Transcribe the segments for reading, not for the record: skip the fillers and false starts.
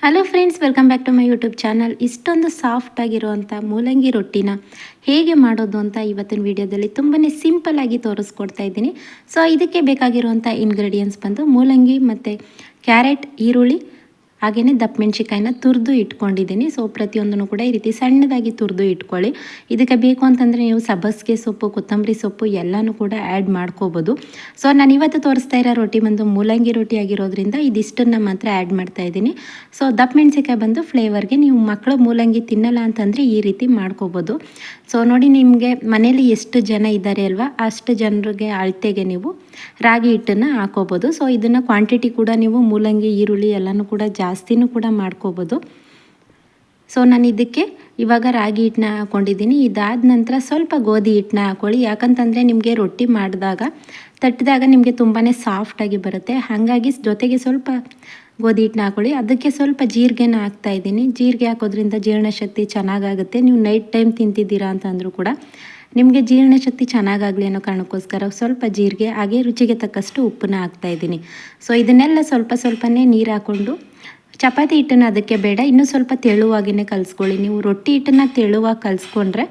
Hello friends, welcome back to my YouTube channel. ಇಷ್ಟೊಂದು soft ಆಗಿರುವಂಥ ಮೂಲಂಗಿ ರೊಟ್ಟಿನ ಹೇಗೆ ಮಾಡೋದು ಅಂತ ಇವತ್ತಿನ ವಿಡಿಯೋದಲ್ಲಿ ತುಂಬಾ ಸಿಂಪಲ್ ಆಗಿ ತೋರಿಸ್ಕೊಡ್ತಾ ಇದ್ದೀನಿ. ಸೊ ಇದಕ್ಕೆ ಬೇಕಾಗಿರುವಂಥ ಇಂಗ್ರೀಡಿಯೆಂಟ್ಸ್ ಬಂದು ಮೂಲಂಗಿ ಮತ್ತು ಕ್ಯಾರೆಟ್, ಈರುಳ್ಳಿ, ಹಾಗೆಯೇ ದಪ್ಪ ಮೆಣಸಿಕಾಯಿನ ತುರಿದು ಇಟ್ಕೊಂಡಿದ್ದೀನಿ. ಸೊ ಪ್ರತಿಯೊಂದನ್ನು ಕೂಡ ಈ ರೀತಿ ಸಣ್ಣದಾಗಿ ತುರಿದು ಇಟ್ಕೊಳ್ಳಿ. ಇದಕ್ಕೆ ಬೇಕು ಅಂತಂದರೆ ನೀವು ಸಬ್ಬಸಿಗೆ ಸೊಪ್ಪು, ಕೊತ್ತಂಬರಿ ಸೊಪ್ಪು ಎಲ್ಲನೂ ಕೂಡ ಆ್ಯಡ್ ಮಾಡ್ಕೋಬೋದು. ಸೊ ನಾನು ಇವತ್ತು ತೋರಿಸ್ತಾ ಇರೋ ರೊಟ್ಟಿ ಬಂದು ಮೂಲಂಗಿ ರೊಟ್ಟಿ ಆಗಿರೋದ್ರಿಂದ ಇದಿಷ್ಟನ್ನು ಮಾತ್ರ ಆ್ಯಡ್ ಮಾಡ್ತಾ ಇದ್ದೀನಿ. ಸೊ ದಪ್ಪ ಮೆಣಸಿಕಾಯಿ ಬಂದು ಫ್ಲೇವರ್ಗೆ, ನೀವು ಮಕ್ಕಳು ಮೂಲಂಗಿ ತಿನ್ನಲ್ಲ ಅಂತಂದರೆ ಈ ರೀತಿ ಮಾಡ್ಕೋಬೋದು. ಸೊ ನೋಡಿ, ನಿಮಗೆ ಮನೇಲಿ ಎಷ್ಟು ಜನ ಇದ್ದಾರೆ ಅಲ್ವಾ, ಅಷ್ಟು ಜನರಿಗೆ ಅಳತೆಗೆ ನೀವು ರಾಗಿ ಹಿಟ್ಟನ್ನು ಹಾಕೋಬೋದು. ಸೊ ಇದನ್ನು ಕ್ವಾಂಟಿಟಿ ಕೂಡ ನೀವು ಮೂಲಂಗಿ, ಈರುಳ್ಳಿ ಎಲ್ಲನೂ ಕೂಡ ಜಾಸ್ತಿನೂ ಕೂಡ ಮಾಡ್ಕೋಬೋದು. ಸೊ ನಾನು ಇದಕ್ಕೆ ಇವಾಗ ರಾಗಿ ಹಿಟ್ಟನ್ನ ಹಾಕ್ಕೊಂಡಿದ್ದೀನಿ. ಇದಾದ ನಂತರ ಸ್ವಲ್ಪ ಗೋಧಿ ಹಿಟ್ಟನ್ನ ಹಾಕ್ಕೊಳ್ಳಿ. ಯಾಕಂತಂದರೆ ನಿಮಗೆ ರೊಟ್ಟಿ ಮಾಡಿದಾಗ ತಟ್ಟಿದಾಗ ನಿಮಗೆ ತುಂಬಾ ಸಾಫ್ಟಾಗಿ ಬರುತ್ತೆ. ಹಾಗಾಗಿ ಜೊತೆಗೆ ಸ್ವಲ್ಪ ಗೋಧಿ ಹಿಟ್ಟನ್ನ ಹಾಕ್ಕೊಳ್ಳಿ. ಅದಕ್ಕೆ ಸ್ವಲ್ಪ ಜೀರಿಗೆನ ಹಾಕ್ತಾಯಿದ್ದೀನಿ. ಜೀರಿಗೆ ಹಾಕೋದ್ರಿಂದ ಜೀರ್ಣಶಕ್ತಿ ಚೆನ್ನಾಗಾಗುತ್ತೆ. ನೀವು ನೈಟ್ ಟೈಮ್ ತಿಂತಿದ್ದೀರಾ ಅಂತಂದರೂ ಕೂಡ ನಿಮಗೆ ಜೀರ್ಣಶಕ್ತಿ ಚೆನ್ನಾಗಾಗಲಿ ಅನ್ನೋ ಕಾರಣಕ್ಕೋಸ್ಕರ ಸ್ವಲ್ಪ ಜೀರಿಗೆ, ಹಾಗೆ ರುಚಿಗೆ ತಕ್ಕಷ್ಟು ಉಪ್ಪನ್ನ ಹಾಕ್ತಾಯಿದ್ದೀನಿ. ಸೊ ಇದನ್ನೆಲ್ಲ ಸ್ವಲ್ಪನೇ ನೀರು ಹಾಕ್ಕೊಂಡು, ಚಪಾತಿ ಹಿಟ್ಟನ್ನು ಅದಕ್ಕೆ ಬೇಡ, ಇನ್ನೂ ಸ್ವಲ್ಪ ತೆಳುವಾಗಿಯೇ ಕಲಿಸ್ಕೊಳ್ಳಿ. ನೀವು ರೊಟ್ಟಿ ಹಿಟ್ಟನ್ನು ತೆಳುವಾಗಿ ಕಲಿಸ್ಕೊಂಡ್ರೆ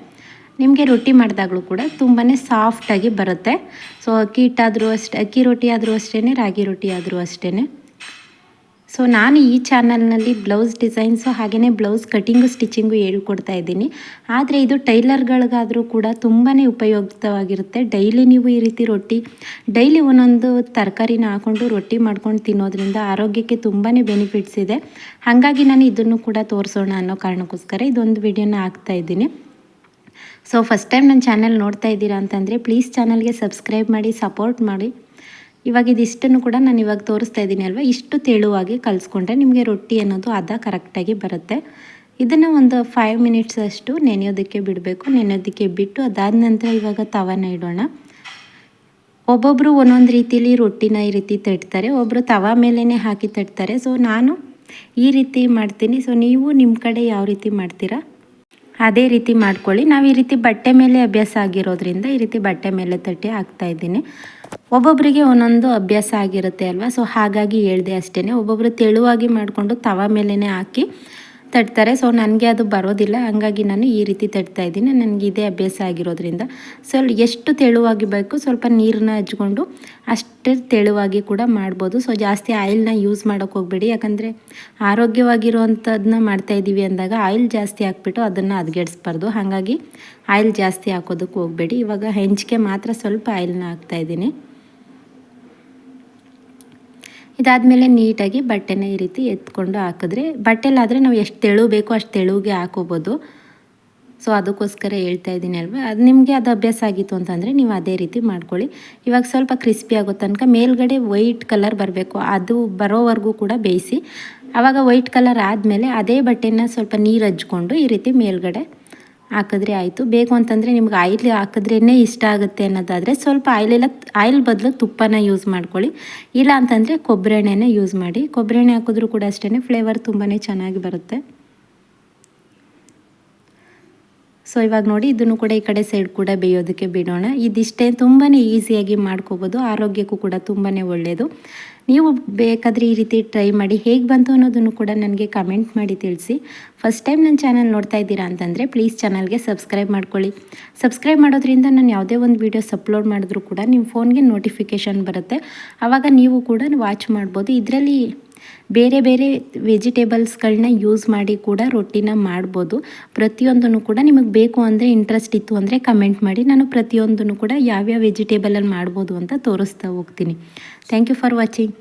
ನಿಮಗೆ ರೊಟ್ಟಿ ಮಾಡಿದಾಗಲೂ ಕೂಡ ತುಂಬಾ ಸಾಫ್ಟಾಗಿ ಬರುತ್ತೆ. ಸೊ ಅಕ್ಕಿ ಹಿಟ್ಟಾದರೂ ಅಷ್ಟೇ, ಅಕ್ಕಿ ರೊಟ್ಟಿ ಆದರೂ ಅಷ್ಟೇ, ರಾಗಿ ರೊಟ್ಟಿ ಆದರೂ ಅಷ್ಟೇ. ಸೊ ನಾನು ಈ ಚಾನಲ್ನಲ್ಲಿ ಬ್ಲೌಸ್ ಡಿಸೈನ್ಸು ಹಾಗೆಯೇ ಬ್ಲೌಸ್ ಕಟಿಂಗು, ಸ್ಟಿಚಿಂಗು ಹೇಳ್ಕೊಡ್ತಾ ಇದ್ದೀನಿ. ಆದರೆ ಇದು ಟೈಲರ್ಗಳಿಗಾದರೂ ಕೂಡ ತುಂಬಾ ಉಪಯುಕ್ತವಾಗಿರುತ್ತೆ. ಡೈಲಿ ನೀವು ಈ ರೀತಿ ರೊಟ್ಟಿ, ಡೈಲಿ ಒಂದೊಂದು ತರಕಾರಿನ ಹಾಕ್ಕೊಂಡು ರೊಟ್ಟಿ ಮಾಡ್ಕೊಂಡು ತಿನ್ನೋದ್ರಿಂದ ಆರೋಗ್ಯಕ್ಕೆ ತುಂಬಾ ಬೆನಿಫಿಟ್ಸ್ ಇದೆ. ಹಾಗಾಗಿ ನಾನು ಇದನ್ನು ಕೂಡ ತೋರಿಸೋಣ ಅನ್ನೋ ಕಾರಣಕ್ಕೋಸ್ಕರ ಇದೊಂದು ವಿಡಿಯೋನ ಹಾಕ್ತಾಯಿದ್ದೀನಿ. ಸೊ ಫಸ್ಟ್ ಟೈಮ್ ನನ್ನ ಚಾನಲ್ ನೋಡ್ತಾ ಇದ್ದೀರಾ ಅಂತಂದರೆ ಪ್ಲೀಸ್ ಚಾನಲ್ಗೆ ಸಬ್ಸ್ಕ್ರೈಬ್ ಮಾಡಿ, ಸಪೋರ್ಟ್ ಮಾಡಿ. ಇವಾಗ ಇದಿಷ್ಟನ್ನು ಕೂಡ ನಾನು ಇವಾಗ ತೋರಿಸ್ತಾ ಇದ್ದೀನಿ ಅಲ್ವಾ, ಇಷ್ಟು ತೆಳುವಾಗಿ ಕಲಿಸ್ಕೊಂಡ್ರೆ ನಿಮಗೆ ರೊಟ್ಟಿ ಅನ್ನೋದು ಕರೆಕ್ಟಾಗಿ ಬರುತ್ತೆ. ಇದನ್ನು ಒಂದು 5 ಮಿನಿಟ್ಸ್ ಅಷ್ಟು ನೆನೆಯೋದಕ್ಕೆ ಬಿಡಬೇಕು. ನೆನೆಯೋದಕ್ಕೆ ಬಿಟ್ಟು ಅದಾದ ನಂತರ ಇವಾಗ ತವಾನ ಇಡೋಣ. ಒಬ್ಬೊಬ್ಬರು ಒಂದೊಂದು ರೀತಿಯಲ್ಲಿ ರೊಟ್ಟಿನ ಈ ರೀತಿ ತಟ್ತಾರೆ, ಒಬ್ಬರು ತವಾ ಮೇಲೇ ಹಾಕಿ ತಟ್ತಾರೆ. ಸೊ ನಾನು ಈ ರೀತಿ ಮಾಡ್ತೀನಿ. ಸೊ ನೀವು ನಿಮ್ಮ ಕಡೆ ಯಾವ ರೀತಿ ಮಾಡ್ತೀರಾ ಅದೇ ರೀತಿ ಮಾಡ್ಕೊಳ್ಳಿ. ನಾವು ಈ ರೀತಿ ಬಟ್ಟೆ ಮೇಲೆ ಅಭ್ಯಾಸ ಆಗಿರೋದ್ರಿಂದ ಈ ರೀತಿ ಬಟ್ಟೆ ಮೇಲೆ ತಟ್ಟಿ ಹಾಕ್ತಾಯಿದ್ದೀನಿ. ಒಬ್ಬೊಬ್ಬರಿಗೆ ಒಂದೊಂದು ಅಭ್ಯಾಸ ಆಗಿರುತ್ತೆ ಅಲ್ವಾ, ಸೊ ಹಾಗಾಗಿ ಹೇಳ್ದೆ ಅಷ್ಟೇ. ಒಬ್ಬೊಬ್ಬರು ತೆಳುವಾಗಿ ಮಾಡಿಕೊಂಡು ತವಾ ಮೇಲೇ ಹಾಕಿ ತಟ್ತಾರೆ. ಸೊ ನನಗೆ ಅದು ಬರೋದಿಲ್ಲ, ಹಾಗಾಗಿ ನಾನು ಈ ರೀತಿ ತಟ್ತಾಯಿದ್ದೀನಿ. ನನಗೆ ಇದೇ ಅಭ್ಯಾಸ ಆಗಿರೋದ್ರಿಂದ ಎಷ್ಟು ತೆಳುವಾಗಿ ಬೇಕು ಸ್ವಲ್ಪ ನೀರನ್ನ ಹಚ್ಕೊಂಡು ಅಷ್ಟೇ ತೆಳುವಾಗಿ ಕೂಡ ಮಾಡ್ಬೋದು. ಸೊ ಜಾಸ್ತಿ ಆಯಿಲ್ನ ಯೂಸ್ ಮಾಡೋಕ್ಕೆ ಹೋಗಬೇಡಿ. ಯಾಕಂದರೆ ಆರೋಗ್ಯವಾಗಿರುವಂಥದ್ದನ್ನ ಮಾಡ್ತಾಯಿದ್ದೀವಿ ಅಂದಾಗ ಆಯಿಲ್ ಜಾಸ್ತಿ ಹಾಕ್ಬಿಟ್ಟು ಅದನ್ನು ಹದಗೆಡಿಸ್ಬಾರ್ದು. ಹಾಗಾಗಿ ಆಯಿಲ್ ಜಾಸ್ತಿ ಹಾಕೋದಕ್ಕೆ ಹೋಗಬೇಡಿ. ಇವಾಗ ಹೆಂಚಿಗೆ ಮಾತ್ರ ಸ್ವಲ್ಪ ಆಯಿಲ್ನ ಹಾಕ್ತಾಯಿದ್ದೀನಿ. ಇದಾದಮೇಲೆ ನೀಟಾಗಿ ಬಟ್ಟೆನ ಈ ರೀತಿ ಎತ್ಕೊಂಡು ಹಾಕಿದ್ರೆ, ಬಟ್ಟೆಲಾದರೆ ನಾವು ಎಷ್ಟು ತೆಳು ಬೇಕೋ ಅಷ್ಟು ತೆಳುಗೆ ಹಾಕೋಬೋದು. ಸೊ ಅದಕ್ಕೋಸ್ಕರ ಹೇಳ್ತಾ ಇದ್ದೀನಿ ಅಲ್ವಾ. ಅದು ನಿಮಗೆ ಅದು ಅಭ್ಯಾಸ ಆಗಿತ್ತು ಅಂತಂದರೆ ನೀವು ಅದೇ ರೀತಿ ಮಾಡ್ಕೊಳ್ಳಿ. ಇವಾಗ ಸ್ವಲ್ಪ ಕ್ರಿಸ್ಪಿ ಆಗೋ ತನಕ ಮೇಲ್ಗಡೆ ವೈಟ್ ಕಲರ್ ಬರಬೇಕು, ಅದು ಬರೋವರೆಗೂ ಕೂಡ ಬೇಯಿಸಿ. ಆವಾಗ ವೈಟ್ ಕಲರ್ ಆದಮೇಲೆ ಅದೇ ಬಟ್ಟೆನ ಸ್ವಲ್ಪ ನೀರು ಹಚ್ಕೊಂಡು ಈ ರೀತಿ ಮೇಲ್ಗಡೆ ಹಾಕಿದ್ರೆ ಆಯಿತು. ಬೇಕು ಅಂತಂದರೆ ನಿಮ್ಗೆ ಆಯಿಲ್ ಹಾಕಿದ್ರೇ ಇಷ್ಟ ಆಗುತ್ತೆ ಅನ್ನೋದಾದರೆ ಸ್ವಲ್ಪ ಆಯಿಲ್ ಬದಲು ತುಪ್ಪನ ಯೂಸ್ ಮಾಡ್ಕೊಳ್ಳಿ. ಇಲ್ಲ ಅಂತಂದರೆ ಕೊಬ್ಬರಿ ಎಣ್ಣೆನೇ ಯೂಸ್ ಮಾಡಿ. ಕೊಬ್ಬರಿ ಎಣ್ಣೆ ಹಾಕಿದ್ರೂ ಕೂಡ ಅಷ್ಟೇ ಫ್ಲೇವರ್ ತುಂಬಾ ಚೆನ್ನಾಗಿ ಬರುತ್ತೆ. ಸೊ ಇವಾಗ ನೋಡಿ, ಇದನ್ನು ಕೂಡ ಈ ಕಡೆ ಸೈಡ್ ಕೂಡ ಬೇಯೋದಕ್ಕೆ ಬಿಡೋಣ. ಇದಿಷ್ಟೇ, ತುಂಬಾ ಈಸಿಯಾಗಿ ಮಾಡ್ಕೋಬೋದು. ಆರೋಗ್ಯಕ್ಕೂ ಕೂಡ ತುಂಬಾ ಒಳ್ಳೆಯದು. ನೀವು ಬೇಕಾದರೆ ಈ ರೀತಿ ಟ್ರೈ ಮಾಡಿ. ಹೇಗೆ ಬಂತು ಅನ್ನೋದನ್ನು ಕೂಡ ನನಗೆ ಕಮೆಂಟ್ ಮಾಡಿ ತಿಳಿಸಿ. ಫಸ್ಟ್ ಟೈಮ್ ನನ್ನ ಚಾನಲ್ ನೋಡ್ತಾ ಇದ್ದೀರಾ ಅಂತಂದರೆ ಪ್ಲೀಸ್ ಚಾನಲ್ಗೆ ಸಬ್ಸ್ಕ್ರೈಬ್ ಮಾಡ್ಕೊಳ್ಳಿ. ಸಬ್ಸ್ಕ್ರೈಬ್ ಮಾಡೋದ್ರಿಂದ ನಾನು ಯಾವುದೇ ಒಂದು ವೀಡಿಯೋಸ್ ಅಪ್ಲೋಡ್ ಮಾಡಿದ್ರೂ ಕೂಡ ನಿಮ್ಮ ಫೋನ್ಗೆ ನೋಟಿಫಿಕೇಷನ್ ಬರುತ್ತೆ. ಆವಾಗ ನೀವು ಕೂಡ ವಾಚ್ ಮಾಡ್ಬೋದು. ಇದರಲ್ಲಿ ಬೇರೆ ಬೇರೆ ವೆಜಿಟೇಬಲ್ಸ್ಗಳನ್ನ ಯೂಸ್ ಮಾಡಿ ಕೂಡ ರೊಟ್ಟಿನ ಮಾಡ್ಬೋದು. ಪ್ರತಿಯೊಂದನ್ನು ಕೂಡ ನಿಮಗೆ ಬೇಕು ಅಂದರೆ, ಇಂಟ್ರೆಸ್ಟ್ ಇತ್ತು ಅಂದರೆ ಕಮೆಂಟ್ ಮಾಡಿ. ನಾನು ಪ್ರತಿಯೊಂದನ್ನು ಕೂಡ ಯಾವ್ಯಾವ ವೆಜಿಟೇಬಲಲ್ಲಿ ಮಾಡ್ಬೋದು ಅಂತ ತೋರಿಸ್ತಾ ಹೋಗ್ತೀನಿ. Thank you for watching.